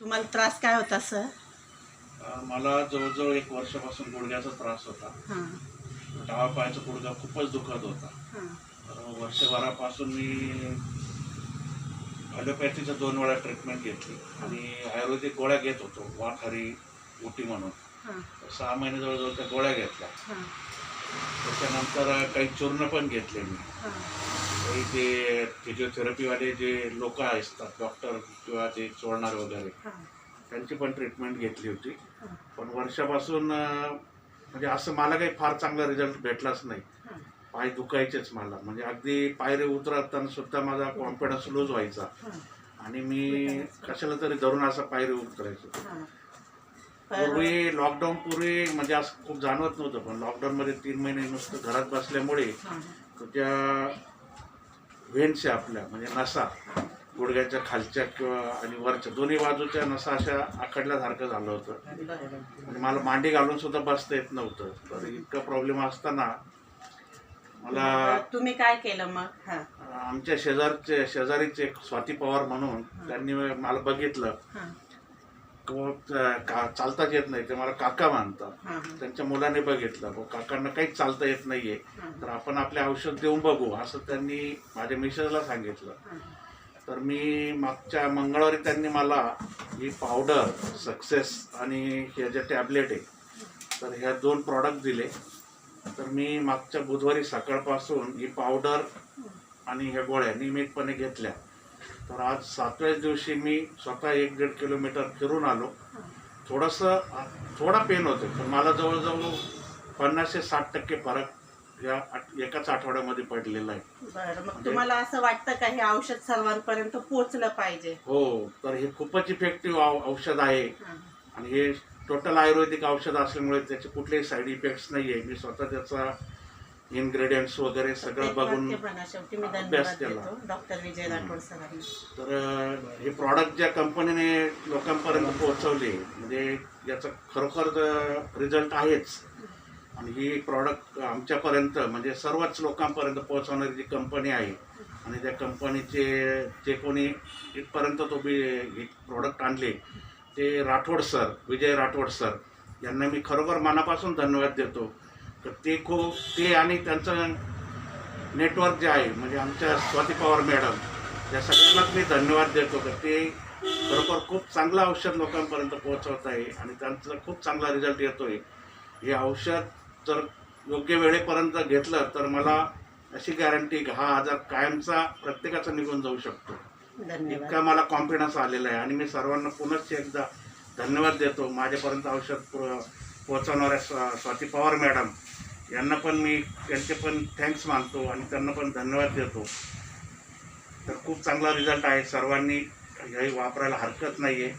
तुम्हाला त्रास काय होता सर? मला जवळजवळ 1 वर्षापासून गुडघ्याचा त्रास होता. हां डावा पायाचा गुडघा खूपच दुखत होता. हां तर वर्षभरापासून मी ॲलोपॅथीच्या 2 वेळा ट्रीटमेंट घेतली आणि आयुर्वेदिक गोळ्या घेत होतो, वाखारी उटी म्हणून. हां 6 महिने जवळजवळ त्या गोळ्या घेतल्या. हां त्याच्यानंतर काही चूर्ण पण घेतले मी. हां काही ते फिजिओथेरपीवाले जे लोक असतात, डॉक्टर किंवा ते चोळणार वगैरे, हां त्यांची पण ट्रीटमेंट घेतली होती. हां पण वर्षापासून म्हणजे असं मला काही फार चांगला रिझल्ट भेटलाच नाही. हां पाय दुखायचेच मला, म्हणजे अगदी पायरी उतरताना सुद्धा माझा कॉन्फिडन्स लूज व्हायचा हां आणि मी कशाला तरी धरून असं पायरी उतरायचो. हां पूर्वी लॉकडाऊन पूर्वी म्हणजे असं खूप जाणवत नव्हतं, पण लॉकडाऊनमध्ये 3 महिने नुसतं घरात बसल्यामुळे हां त्या व्हेन्सच्या आपल्या म्हणजे नसा, गुडघ्याच्या खालच्या किंवा आणि वरच्या दोन्ही बाजूच्या नसा अशा आखडल्यासारखं झालं होतं आणि मला मांडी घालून सुद्धा बसता येत नव्हतं. तर इतका प्रॉब्लेम असताना मला तुम्ही काय केलं मग? हां आमच्या शेजारीचे एक स्वाती पवार म्हणून, त्यांनी मला बघितलं. हां चालताच येत नाही, ते मला काका मानतात. हां त्यांच्या मुलाने बघितलं, काकांना काहीच चालता येत नाहीये, तर आपण आपले औषध देऊन बघू असं त्यांनी माझ्या मिसेसला सांगितलं. तर मी मागच्या मंगळवारी त्यांनी मला ही पावडर सक्सेस आणि ह्या ज्या टॅबलेट आहे, तर ह्या 2 प्रॉडक्ट दिले. तर मी मागच्या बुधवारी सकाळपासून ही पावडर आणि ह्या गोळ्या नियमितपणे घेतल्या. तर आज 7व्याच दिवशी मी स्वतः 1-1.5 किलोमीटर फिरून आलो. थोडा पेन होतो, पण मला जवळजवळ 50 ते 60% फरक या एकाच आठवड्यामध्ये पडलेला आहे. बरं, मग तुम्हाला असं वाटतं का हे औषध सर्वांपर्यंत पोहोचलं पाहिजे? हो, तर हे खूपच इफेक्टिव्ह औषध आहे हां आणि हे टोटल आयुर्वेदिक औषध असल्यामुळे त्याचे कुठलेही साईड इफेक्ट्स नाही आहे. मी स्वतः त्याचा इन्ग्रेडियंट्स वगैरे सगळं बघून शेवटी मी अभ्यास धन्यवाद केला. देतो डॉक्टर विजय राठोड सरांना. तर हे प्रॉडक्ट ज्या कंपनीने लोकांपर्यंत पोहोचवले, म्हणजे याचा खरोखर रिझल्ट आहेच. आणि ही प्रॉडक्ट आमच्यापर्यंत म्हणजे सर्वच लोकांपर्यंत पोहोचवणारी जी कंपनी आहे आणि त्या कंपनीचे जे कोणी इथपर्यंत हे प्रॉडक्ट आणले, ते राठोड सर, विजय राठोड सर यांना मी खरोखर मनापासून धन्यवाद देतो. तर ते आणि त्यांचं नेटवर्क जे आहे, म्हणजे आमच्या स्वाती पवार मॅडम, या सगळ्यांनाच मी धन्यवाद देतो. तर ते खरोखर खूप चांगलं औषध लोकांपर्यंत पोहोचवत आहे आणि त्यांचा खूप चांगला रिझल्ट येतो आहे. हे औषध जर योग्य वेळेपर्यंत घेतलं तर मला अशी गॅरंटी की हा आजार कायमचा प्रत्येकाचा निघून जाऊ शकतो, इतका मला कॉन्फिडन्स आलेला आहे. आणि मी सर्वांना पुनश्च एकदा धन्यवाद देतो. माझ्यापर्यंत औषध पोहोचवणाऱ्या स्वाती पवार मॅडम यांना पण मी त्यांचे पण थँक्स मानतो आणि त्यांना पण धन्यवाद देतो. तर खूप चांगला रिझल्ट आहे, सर्वांनी हे वापरायला हरकत नाही आहे.